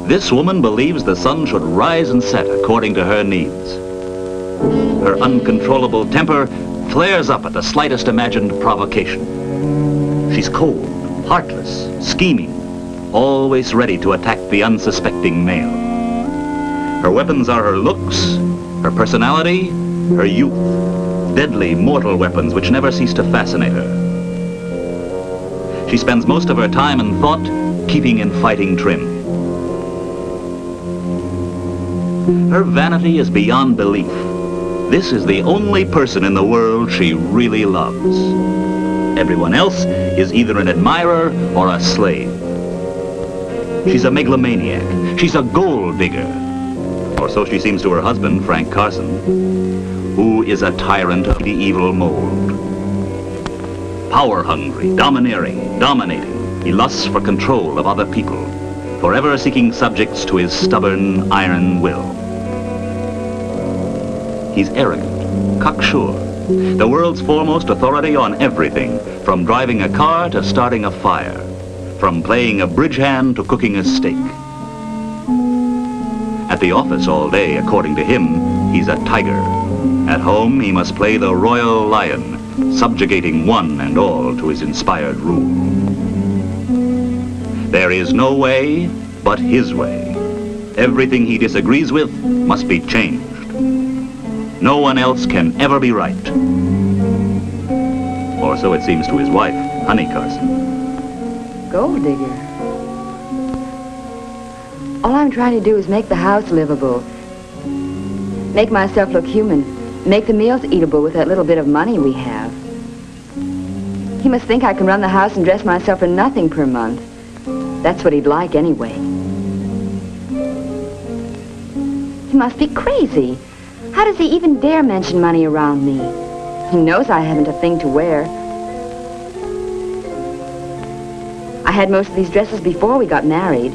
This woman believes the sun should rise and set according to her needs. Her uncontrollable temper flares up at the slightest imagined provocation. She's cold, heartless, scheming, always ready to attack the unsuspecting male. Her weapons are her looks, her personality, her youth, deadly, mortal weapons which never cease to fascinate her. She spends most of her time and thought keeping in fighting trim. Her vanity is beyond belief. This is the only person in the world she really loves. Everyone else is either an admirer or a slave. She's a megalomaniac. She's a gold digger. Or so she seems to her husband, Frank Carson, who is a tyrant of the evil mold. Power-hungry, domineering, dominating, he lusts for control of other people, forever seeking subjects to his stubborn, iron will. He's arrogant, cocksure, the world's foremost authority on everything, from driving a car to starting a fire, from playing a bridge hand to cooking a steak. At the office all day, according to him, he's a tiger. At home, he must play the royal lion, subjugating one and all to his inspired rule. There is no way but his way. Everything he disagrees with must be changed. No one else can ever be right. Or so it seems to his wife, Honey Carson. Gold digger. All I'm trying to do is make the house livable. Make myself look human. Make the meals eatable with that little bit of money we have. He must think I can run the house and dress myself for nothing per month. That's what he'd like anyway. He must be crazy. How does he even dare mention money around me? He knows I haven't a thing to wear. I had most of these dresses before we got married.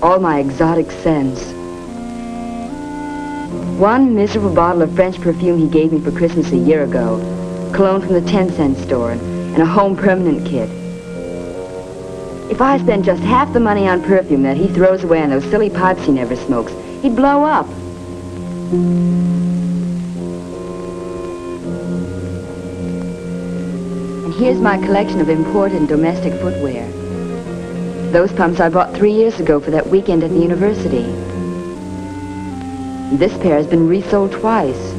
All my exotic scents. One miserable bottle of French perfume he gave me for Christmas a year ago. Cologne from the 10-cent store and a home permanent kit. If I spent just half the money on perfume that he throws away on those silly pipes he never smokes, he'd blow up. And here's my collection of imported and domestic footwear. Those pumps I bought 3 years ago for that weekend at the university. This pair has been resold twice.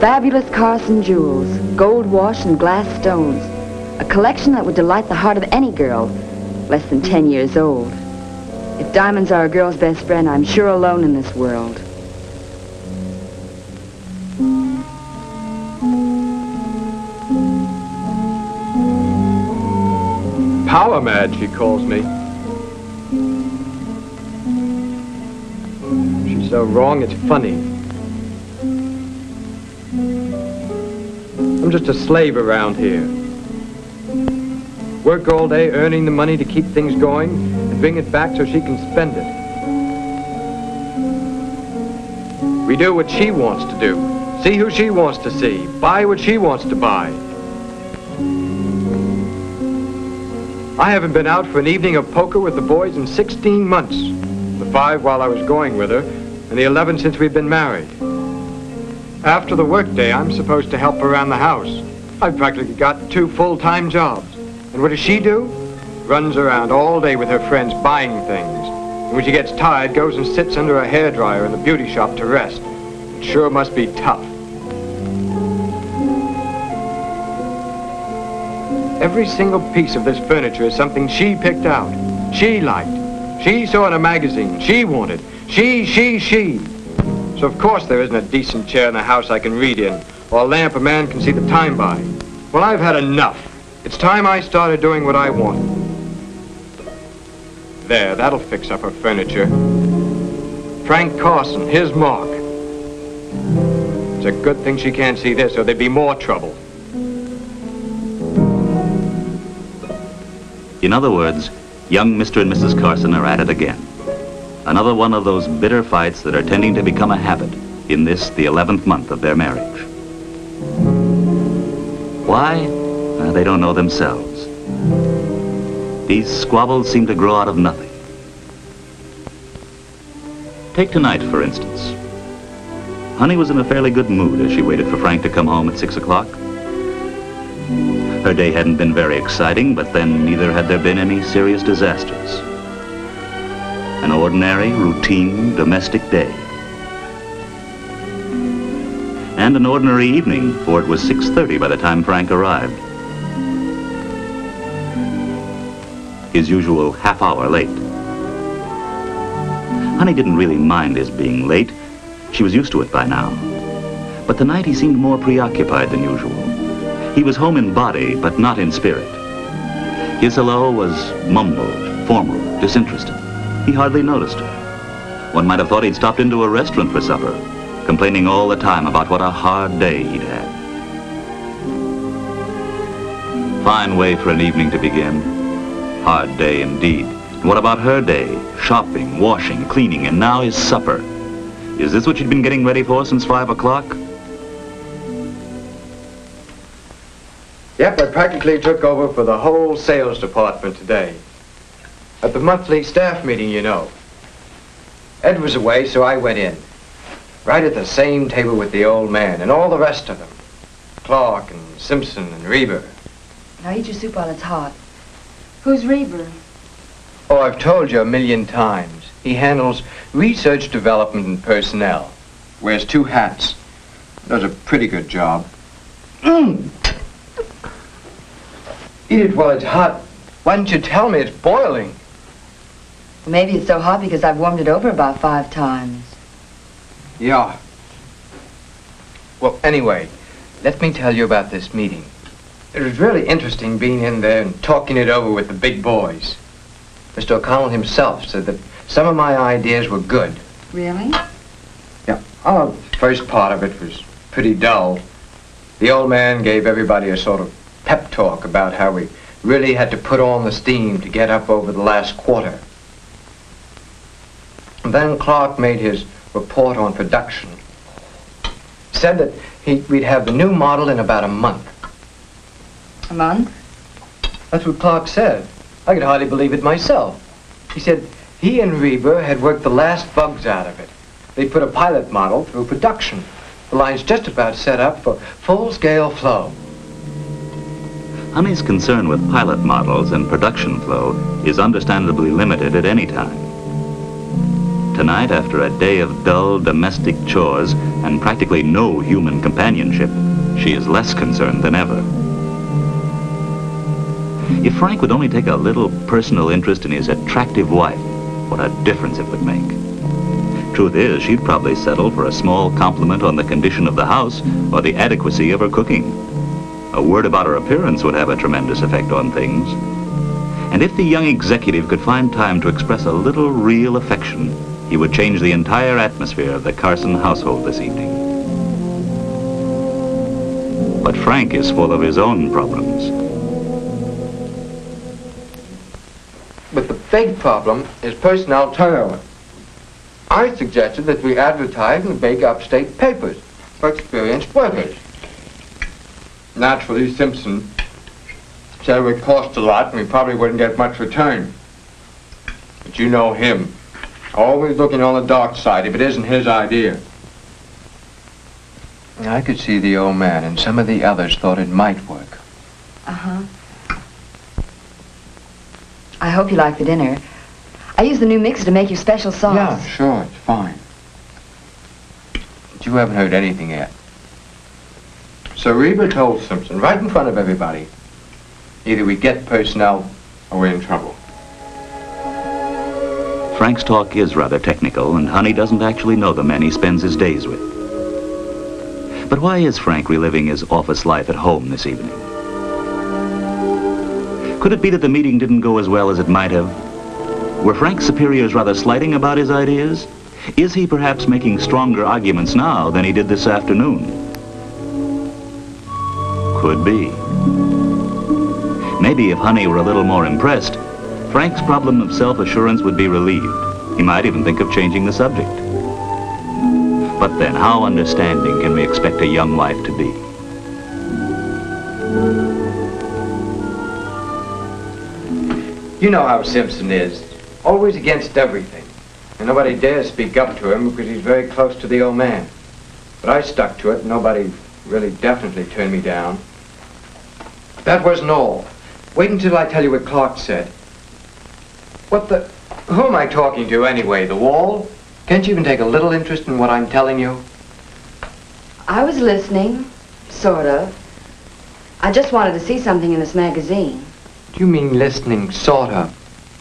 Fabulous Carson jewels, gold wash and glass stones. A collection that would delight the heart of any girl less than 10 years old. If diamonds are a girl's best friend, I'm sure alone in this world. Power mad, she calls me. She's so wrong, it's funny. I'm just a slave around here. Work all day earning the money to keep things going and bring it back so she can spend it. We do what she wants to do, see who she wants to see, buy what she wants to buy. I haven't been out for an evening of poker with the boys in 16 months. The 5 while I was going with her, and the 11 since we've been married. After the workday, I'm supposed to help her around the house. I've practically got 2 full-time jobs. And what does she do? Runs around all day with her friends buying things. And when she gets tired, goes and sits under a hairdryer in the beauty shop to rest. It sure must be tough. Every single piece of this furniture is something she picked out. She liked. She saw in a magazine. She wanted. She. So of course there isn't a decent chair in the house I can read in, or a lamp a man can see the time by. Well, I've had enough. It's time I started doing what I want. There, that'll fix up her furniture. Frank Carson, his mark. It's a good thing she can't see this, or there'd be more trouble. In other words, young Mr. and Mrs. Carson are at it again. Another one of those bitter fights that are tending to become a habit in this, the 11th month of their marriage. Why? They don't know themselves. These squabbles seem to grow out of nothing. Take tonight, for instance. Honey was in a fairly good mood as she waited for Frank to come home at 6 o'clock. Her day hadn't been very exciting, but then neither had there been any serious disasters. An ordinary, routine, domestic day. And an ordinary evening, for it was 6:30 by the time Frank arrived. His usual half hour late. Honey didn't really mind his being late. She was used to it by now. But tonight he seemed more preoccupied than usual. He was home in body, but not in spirit. His hello was mumbled, formal, disinterested. He hardly noticed her. One might have thought he'd stopped into a restaurant for supper, complaining all the time about what a hard day he'd had. Fine way for an evening to begin. Hard day indeed. And what about her day? Shopping, washing, cleaning, and now his supper. Is this what she'd been getting ready for since 5 o'clock? Yep, I practically took over for the whole sales department today. At the monthly staff meeting, you know. Ed was away, so I went in. Right at the same table with the old man and all the rest of them. Clark and Simpson and Reber. Now eat your soup while it's hot. Who's Reber? Oh, I've told you a million times. He handles research, development, and personnel. Wears 2 hats. Does a pretty good job. Eat it while it's hot. Why didn't you tell me it's boiling? Well, maybe it's so hot because I've warmed it over about 5 times. Yeah. Well, anyway, let me tell you about this meeting. It was really interesting being in there and talking it over with the big boys. Mr. O'Connell himself said that some of my ideas were good. Really? Yeah. Oh, the first part of it was pretty dull. The old man gave everybody a sort of pep talk about how we really had to put on the steam to get up over the last quarter. And then Clark made his report on production. Said that we'd have the new model in about a month. A month? That's what Clark said. I could hardly believe it myself. He said he and Reber had worked the last bugs out of it. They put a pilot model through production. The line's just about set up for full-scale flow. Honey's concern with pilot models and production flow is understandably limited at any time. Tonight, after a day of dull domestic chores and practically no human companionship, she is less concerned than ever. If Frank would only take a little personal interest in his attractive wife, what a difference it would make. Truth is, she'd probably settle for a small compliment on the condition of the house or the adequacy of her cooking. A word about her appearance would have a tremendous effect on things. And if the young executive could find time to express a little real affection, he would change the entire atmosphere of the Carson household this evening. But Frank is full of his own problems. But the big problem is personnel turnover. I suggested that we advertise in the big upstate papers for experienced workers. Naturally, Simpson said it would cost a lot and we probably wouldn't get much return. But you know him. Always looking on the dark side if it isn't his idea. I could see the old man and some of the others thought it might work. Uh-huh. I hope you like the dinner. I used the new mixer to make your special sauce. Yeah, sure, it's fine. But you haven't heard anything yet. So Reber told Simpson right in front of everybody, either we get personnel or we're in trouble. Frank's talk is rather technical, and Honey doesn't actually know the men he spends his days with. But why is Frank reliving his office life at home this evening? Could it be that the meeting didn't go as well as it might have? Were Frank's superiors rather slighting about his ideas? Is he perhaps making stronger arguments now than he did this afternoon? Could be. Maybe maybe if Honey were a little more impressed, Frank's problem of self-assurance would be relieved. He might even think of changing the subject. But then, how understanding can we expect a young wife to be? You know how Simpson is. Always against everything. And nobody dares speak up to him because he's very close to the old man. But I stuck to it. Nobody really definitely turned me down. But that wasn't all. Wait until I tell you what Clark said. Who am I talking to anyway? The wall? Can't you even take a little interest in what I'm telling you? I was listening, sort of. I just wanted to see something in this magazine. Do you mean listening, sort of?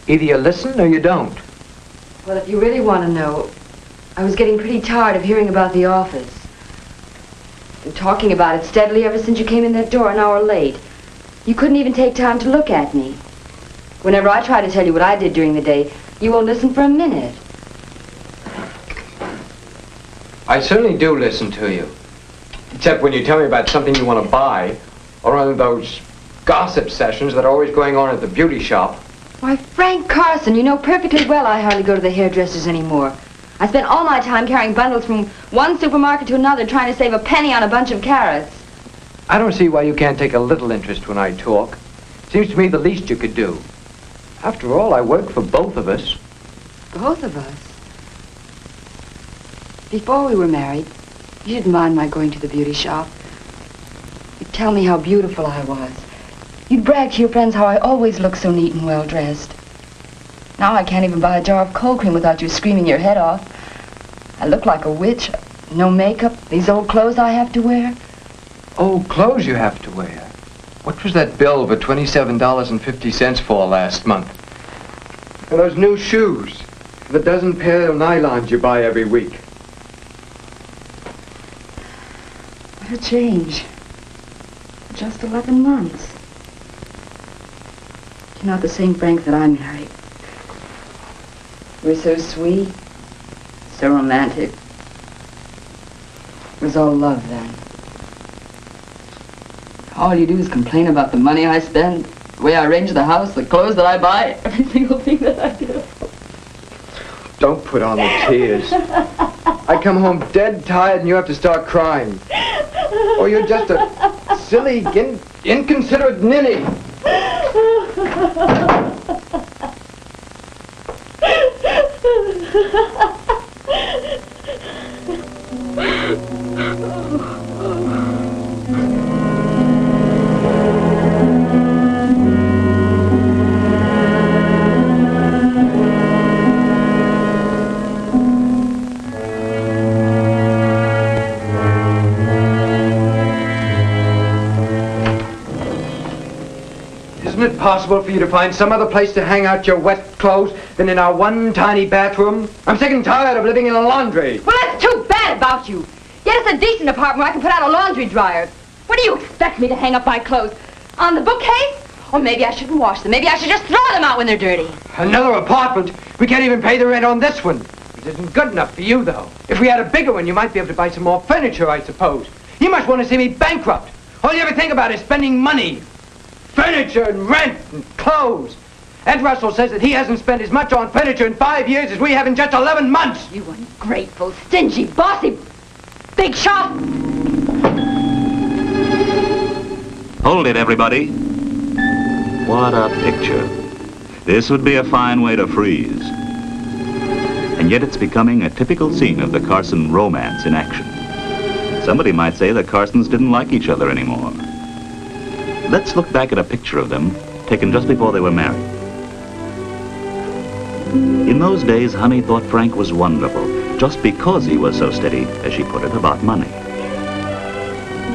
Either you listen or you don't. Well, if you really want to know, I was getting pretty tired of hearing about the office. And talking about it steadily ever since you came in that door an hour late. You couldn't even take time to look at me. Whenever I try to tell you what I did during the day, you won't listen for a minute. I certainly do listen to you. Except when you tell me about something you want to buy, or one of those gossip sessions that are always going on at the beauty shop. Why, Frank Carson, you know perfectly well I hardly go to the hairdressers anymore. I spend all my time carrying bundles from one supermarket to another trying to save a penny on a bunch of carrots. I don't see why you can't take a little interest when I talk. Seems to me the least you could do. After all, I work for both of us. Both of us? Before we were married, you didn't mind my going to the beauty shop. You'd tell me how beautiful I was. You'd brag to your friends how I always look so neat and well-dressed. Now I can't even buy a jar of cold cream without you screaming your head off. I look like a witch. No makeup, these old clothes I have to wear. Old clothes you have to wear? What was that bill for $27.50 for last month? And those new shoes, the dozen pair of nylons you buy every week. What a change. Just 11 months. You're not the same Frank that I married. You were so sweet, so romantic. It was all love then. All you do is complain about the money I spend, the way I arrange the house, the clothes that I buy, every single thing that I do. Don't put on the tears. I come home dead tired and you have to start crying. Or you're just a silly, inconsiderate ninny. Isn't it possible for you to find some other place to hang out your wet clothes than in our one tiny bathroom? I'm sick and tired of living in a laundry. Well, that's too bad about you. Get us a decent apartment where I can put out a laundry dryer. Where do you expect me to hang up my clothes? On the bookcase? Or maybe I shouldn't wash them. Maybe I should just throw them out when they're dirty. Another apartment? We can't even pay the rent on this one. It isn't good enough for you, though. If we had a bigger one, you might be able to buy some more furniture, I suppose. You must want to see me bankrupt. All you ever think about is spending money. Furniture and rent and clothes. Ed Russell says that he hasn't spent as much on furniture in 5 years as we have in just 11 months. You ungrateful, stingy, bossy, big shot. Hold it, everybody. What a picture. This would be a fine way to freeze. And yet it's becoming a typical scene of the Carson romance in action. Somebody might say the Carsons didn't like each other anymore. Let's look back at a picture of them, taken just before they were married. In those days, Honey thought Frank was wonderful, just because he was so steady, as she put it, about money.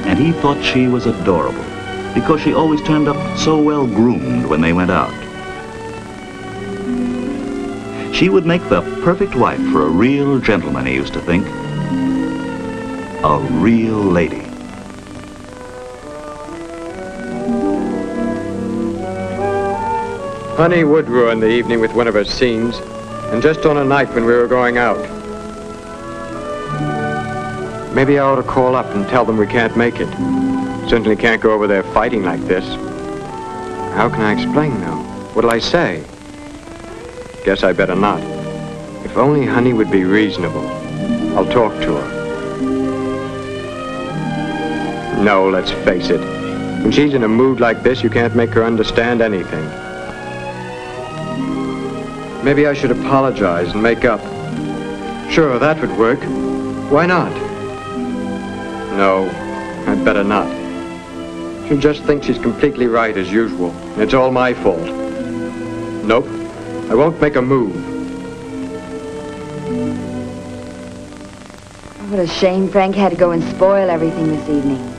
And he thought she was adorable, because she always turned up so well groomed when they went out. She would make the perfect wife for a real gentleman, he used to think. A real lady. Honey would ruin the evening with one of her scenes, and just on a night when we were going out. Maybe I ought to call up and tell them we can't make it. Certainly can't go over there fighting like this. How can I explain now? What'll I say? Guess I better not. If only Honey would be reasonable. I'll talk to her. No, let's face it. When she's in a mood like this, you can't make her understand anything. Maybe I should apologize and make up. Sure, that would work. Why not? No, I'd better not. She'll just think she's completely right as usual. And it's all my fault. Nope, I won't make a move. What a shame Frank had to go and spoil everything this evening.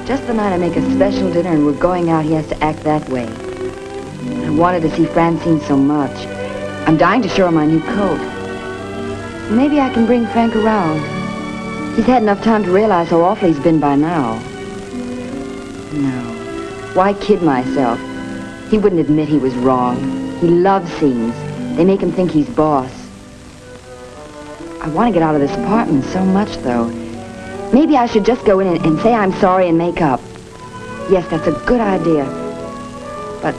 Just the night I make a special dinner and we're going out, he has to act that way. I wanted to see Francine so much. I'm dying to show her my new coat. Maybe I can bring Frank around. He's had enough time to realize how awful he's been by now. No. Why kid myself? He wouldn't admit he was wrong. He loves scenes. They make him think he's boss. I want to get out of this apartment so much, though. Maybe I should just go in and say I'm sorry and make up. Yes, that's a good idea. But,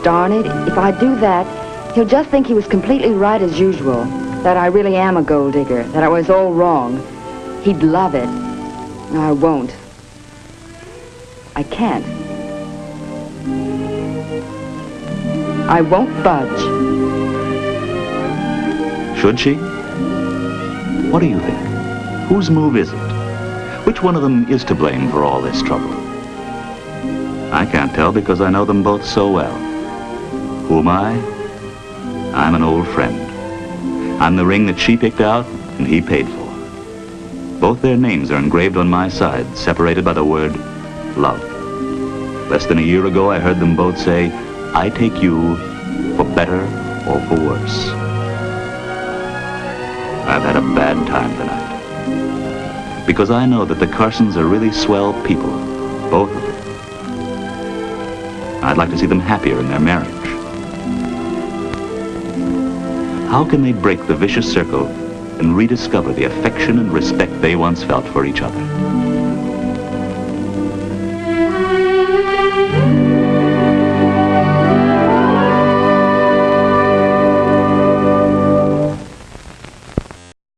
darn it, if I do that, he'll just think he was completely right as usual. That I really am a gold digger. That I was all wrong. He'd love it. No, I won't. I can't. I won't budge. Should she? What do you think? Whose move is it? Which one of them is to blame for all this trouble? I can't tell because I know them both so well. Who am I? I'm an old friend. I'm the ring that she picked out and he paid for. Both their names are engraved on my side, separated by the word love. Less than a year ago, I heard them both say, I take you for better or for worse. I've had a bad time tonight. Because I know that the Carsons are really swell people, both of them. I'd like to see them happier in their marriage. How can they break the vicious circle and rediscover the affection and respect they once felt for each other?